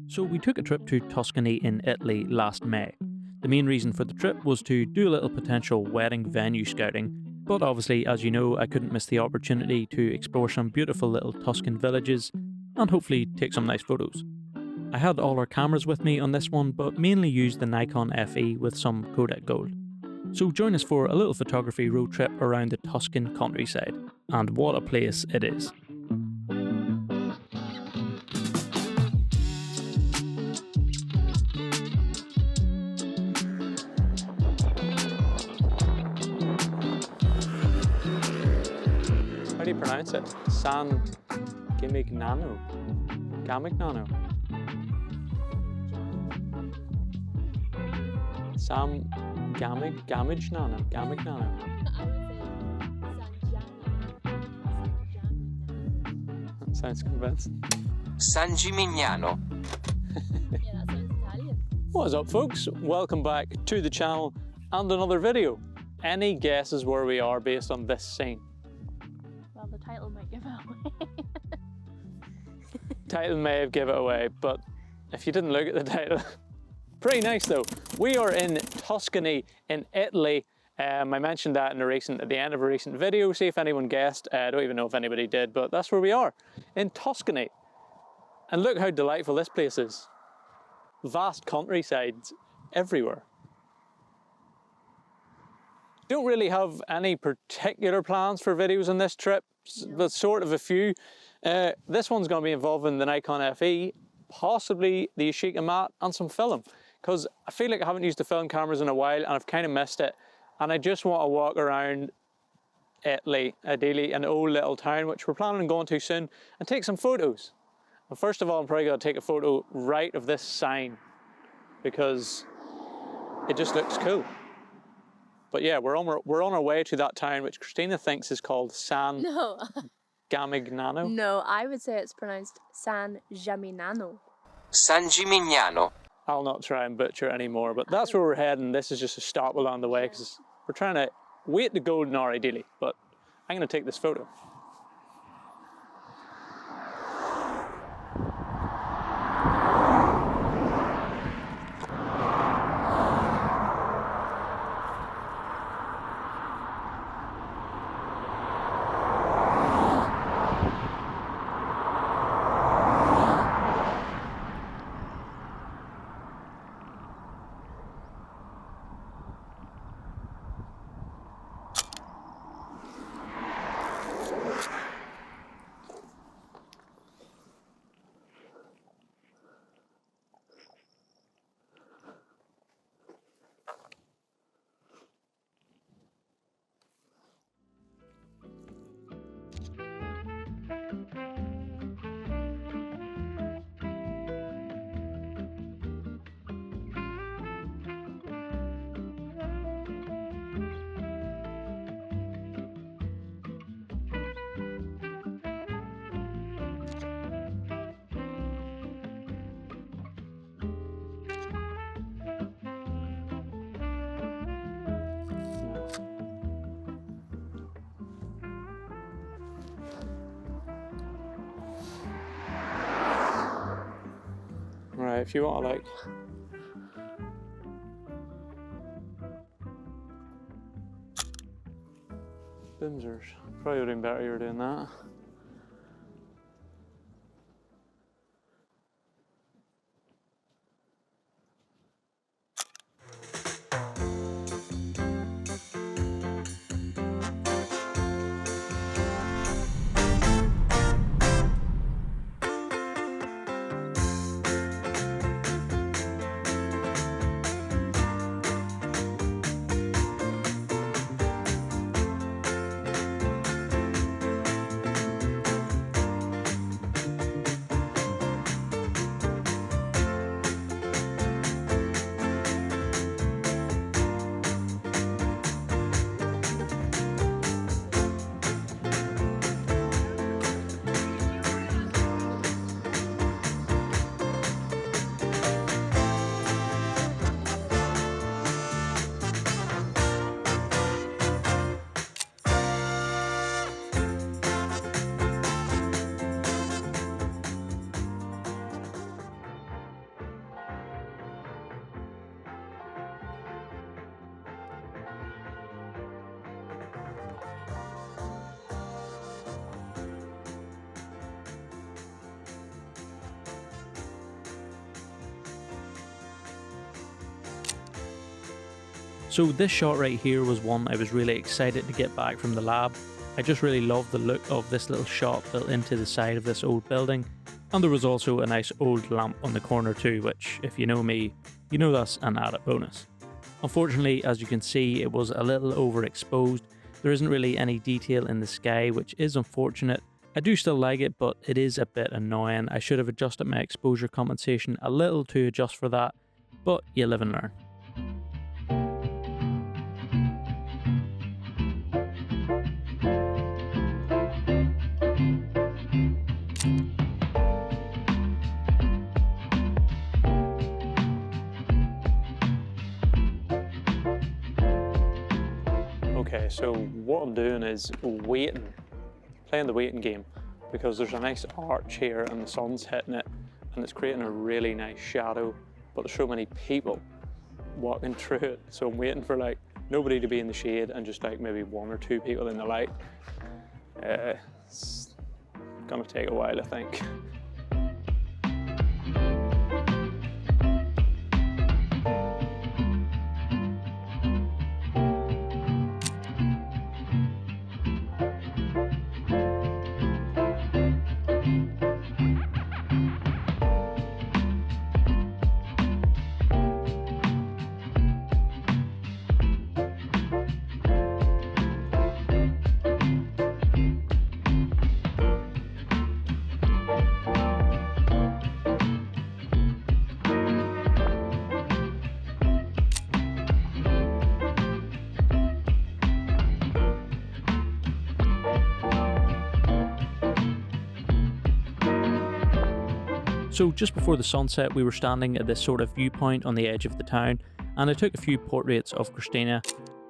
So we took a trip to Tuscany in Italy last May. The main reason for the trip was to do a little potential wedding venue scouting, but obviously, as you know, I couldn't miss the opportunity to explore some beautiful little Tuscan villages and hopefully take some nice photos. I had all our cameras with me on this one, but mainly used the Nikon FE with some Kodak Gold. So join us for a little photography road trip around the Tuscan countryside, and what a place it is. How do you pronounce it? San Gimignano? Gamignano? Sam Gamignano? Gamignano? That sounds convincing. San Gimignano. Yeah, that sounds Italian. What is up, folks? Welcome back to the channel and another video. Any guesses where we are based on this scene? Well, the title might give it away. Title may have given it away, but if you didn't look at the title, pretty nice though. We are in Tuscany in Italy. I mentioned that at the end of a recent video. See if anyone guessed. I don't even know if anybody did, but that's where we are, in Tuscany. And look how delightful this place is. Vast countrysides everywhere. Don't really have any particular plans for videos on this trip, but sort of a few. This one's going to be involving the Nikon FE, possibly the Yashica mat and some film, because I feel like I haven't used the film cameras in a while and I've kind of missed it, and I just want to walk around Italy, ideally an old little town which we're planning on going to soon, and take some photos. And first of all, I'm probably going to take a photo right of this sign because it just looks cool. But yeah, we're on our way to that town which Christina thinks is called San No. Gimignano. No, I would say it's pronounced San Gimignano. San Gimignano. I'll not try and butcher it anymore, but that's where we're heading. This is just a stop along the way because we're trying to wait the golden hour ideally, but I'm going to take this photo. Right, if you want to like Bimsers, probably would have been better you were doing that. So this shot right here was one I was really excited to get back from the lab. I just really loved the look of this little shot built into the side of this old building, and there was also a nice old lamp on the corner too, which, if you know me, you know that's an added bonus. Unfortunately, as you can see, it was a little overexposed. There isn't really any detail in the sky, which is unfortunate. I do still like it, but it is a bit annoying. I should have adjusted my exposure compensation a little to adjust for that, but you live and learn. Okay, so what I'm doing is waiting, playing the waiting game, because there's a nice arch here and the sun's hitting it and it's creating a really nice shadow, but there's so many people walking through it, so I'm waiting for like nobody to be in the shade and just like maybe 1 or 2 people in the light. It's gonna take a while, I think. So just before the sunset, we were standing at this sort of viewpoint on the edge of the town, and I took a few portraits of Christina,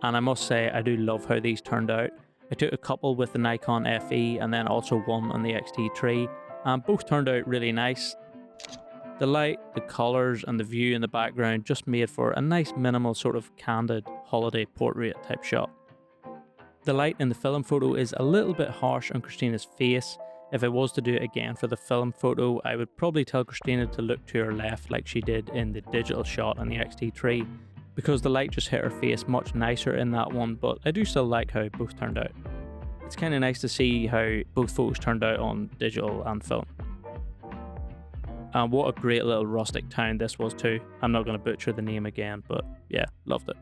and I must say I do love how these turned out. I took a couple with the Nikon FE and then also one on the X-T3, and both turned out really nice. The light, the colours and the view in the background just made for a nice minimal sort of candid holiday portrait type shot. The light in the film photo is a little bit harsh on Christina's face. If I was to do it again for the film photo, I would probably tell Christina to look to her left like she did in the digital shot on the X-T3, because the light just hit her face much nicer in that one, but I do still like how both turned out. It's kind of nice to see how both photos turned out on digital and film. And what a great little rustic town this was too. I'm not going to butcher the name again, but yeah, loved it.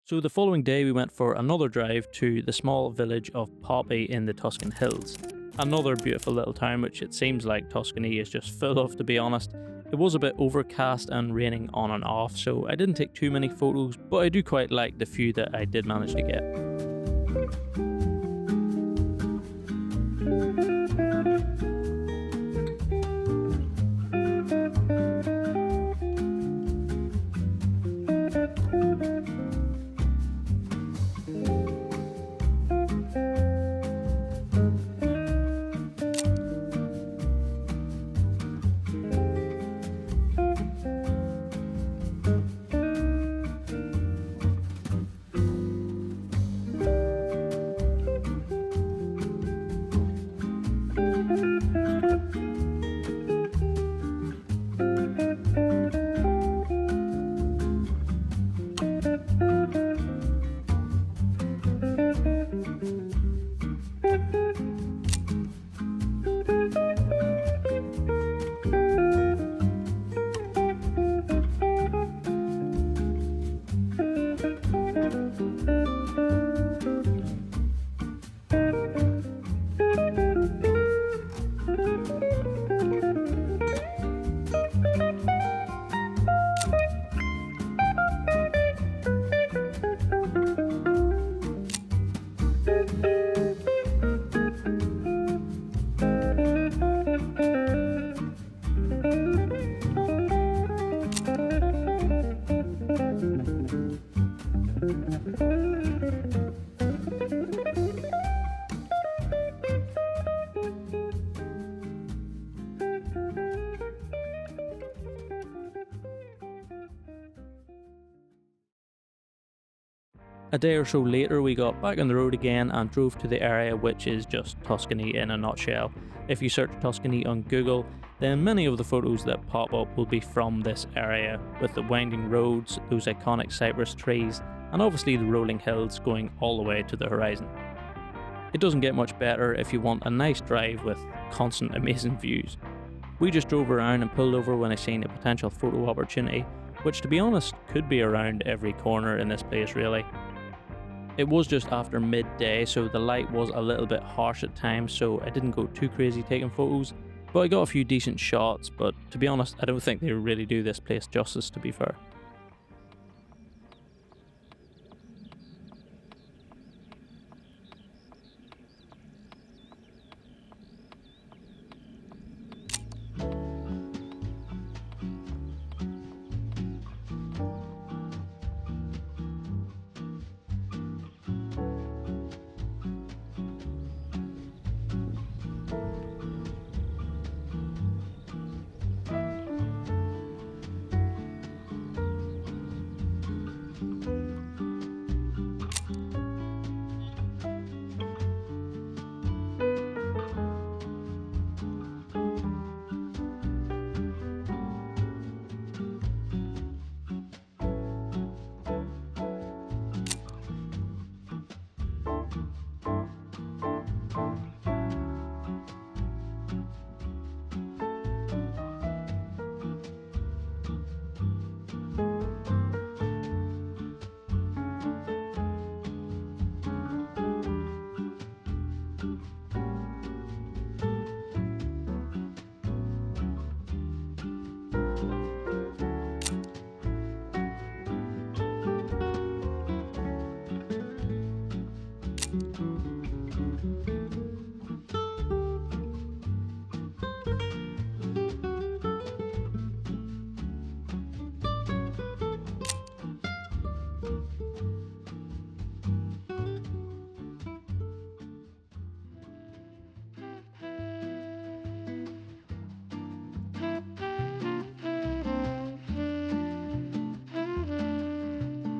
So the following day we went for another drive to the small village of Poppi in the Tuscan hills. Another beautiful little town which it seems like Tuscany is just full of, to be honest. It was a bit overcast and raining on and off, so I didn't take too many photos, but I do quite like the few that I did manage to get. A day or so later we got back on the road again and drove to the area which is just Tuscany in a nutshell. If you search Tuscany on Google, then many of the photos that pop up will be from this area, with the winding roads, those iconic cypress trees, and obviously the rolling hills going all the way to the horizon. It doesn't get much better if you want a nice drive with constant amazing views. We just drove around and pulled over when I seen a potential photo opportunity, which to be honest could be around every corner in this place really. It was just after midday, so the light was a little bit harsh at times, so I didn't go too crazy taking photos, but I got a few decent shots. But to be honest, I don't think they really do this place justice, to be fair.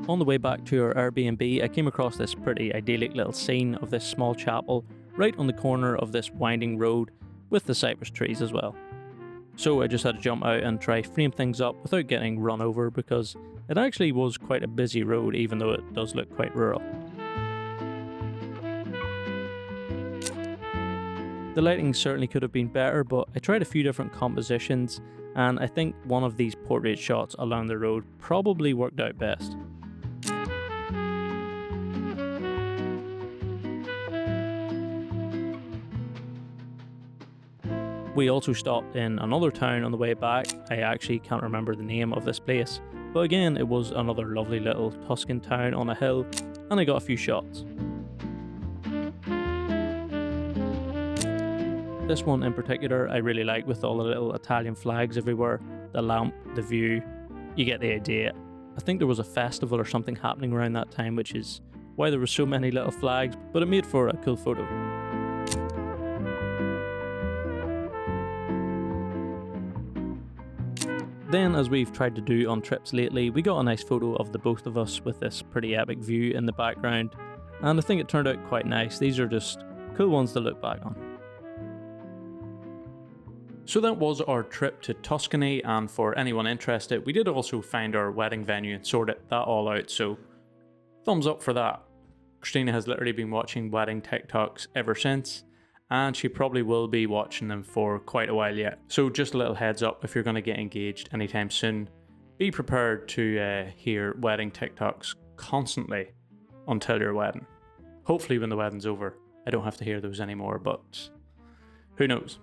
On the way back to our Airbnb, I came across this pretty idyllic little scene of this small chapel right on the corner of this winding road with the cypress trees as well. So I just had to jump out and try frame things up without getting run over, because it actually was quite a busy road even though it does look quite rural. The lighting certainly could have been better, but I tried a few different compositions and I think one of these portrait shots along the road probably worked out best. We also stopped in another town on the way back. I actually can't remember the name of this place, but again it was another lovely little Tuscan town on a hill, and I got a few shots. This one in particular I really like, with all the little Italian flags everywhere, the lamp, the view, you get the idea. I think there was a festival or something happening around that time, which is why there were so many little flags, but it made for a cool photo. Then, as we've tried to do on trips lately, we got a nice photo of the both of us with this pretty epic view in the background, and I think it turned out quite nice. These are just cool ones to look back on. So that was our trip to Tuscany, and for anyone interested, we did also find our wedding venue and sorted that all out, so thumbs up for that. Christina has literally been watching wedding TikToks ever since, and she probably will be watching them for quite a while yet. So just a little heads up, if you're going to get engaged anytime soon, be prepared to hear wedding TikToks constantly until your wedding. Hopefully when the wedding's over, I don't have to hear those anymore, but who knows.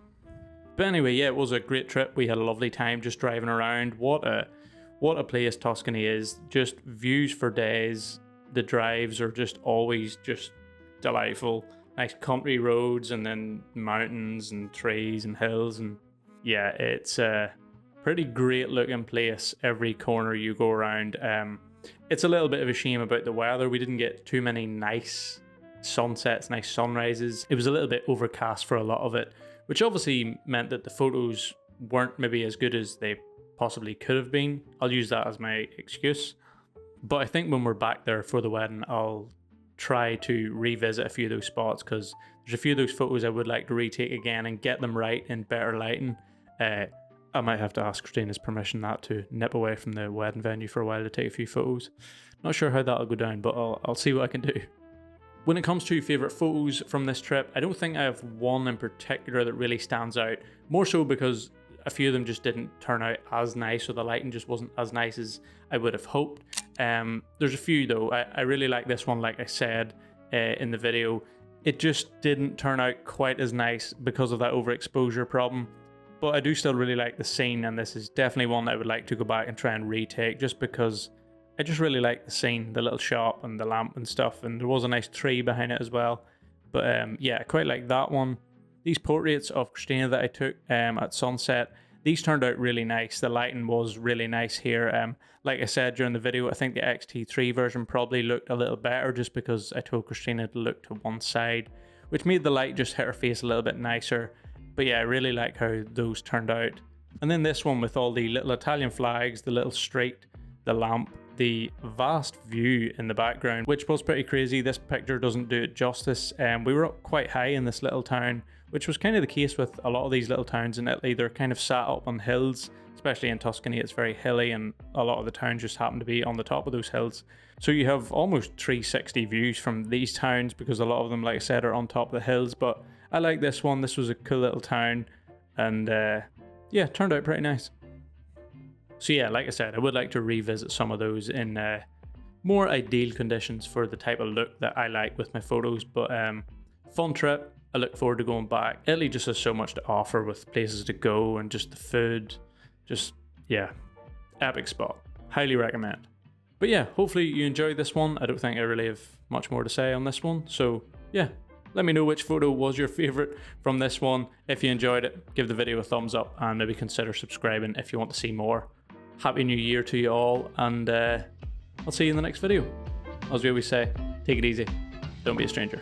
But anyway, yeah, it was a great trip. We had a lovely time just driving around. What a place Tuscany is. Just views for days. The drives are just always just delightful. Nice country roads, and then mountains and trees and hills, and yeah, it's a pretty great looking place every corner you go around. It's a little bit of a shame about the weather. We didn't get too many nice sunsets, nice sunrises. It was a little bit overcast for a lot of it, which obviously meant that the photos weren't maybe as good as they possibly could have been. I'll use that as my excuse. But I think when we're back there for the wedding, I'll try to revisit a few of those spots, because there's a few of those photos I would like to retake again and get them right in better lighting. I might have to ask Christina's permission that to nip away from the wedding venue for a while to take a few photos. Not sure how that'll go down, but I'll see what I can do. When it comes to favourite photos from this trip, I don't think I have one in particular that really stands out. More so because a few of them just didn't turn out as nice, or the lighting just wasn't as nice as I would have hoped. There's a few though. I really like this one, like I said in the video. It just didn't turn out quite as nice because of that overexposure problem. But I do still really like the scene, and this is definitely one that I would like to go back and try and retake, just because I just really like the scene, the little shop and the lamp and stuff, and there was a nice tree behind it as well. But yeah, I quite like that one. These portraits of Christina that I took at sunset, these turned out really nice. The lighting was really nice here. Like I said during the video, I think the X-T3 version probably looked a little better just because I told Christina to look to one side, which made the light just hit her face a little bit nicer. But yeah, I really like how those turned out. And then this one with all the little Italian flags, the little street, the lamp, the vast view in the background, which was pretty crazy. This picture doesn't do it justice. We were up quite high in this little town, which was kind of the case with a lot of these little towns in Italy. They're kind of sat up on hills, especially in Tuscany. It's very hilly, and a lot of the towns just happen to be on the top of those hills. So you have almost 360 views from these towns, because a lot of them, like I said, are on top of the hills. But I like this one. This was a cool little town, and yeah, it turned out pretty nice. So yeah, like I said, I would like to revisit some of those in more ideal conditions for the type of look that I like with my photos. But fun trip. I look forward to going back. Italy just has so much to offer, with places to go and just the food. Just, yeah, epic spot. Highly recommend. But yeah, hopefully you enjoyed this one. I don't think I really have much more to say on this one. So yeah, let me know which photo was your favourite from this one. If you enjoyed it, give the video a thumbs up, and maybe consider subscribing if you want to see more. Happy New Year to you all, and I'll see you in the next video. As we always say, take it easy. Don't be a stranger.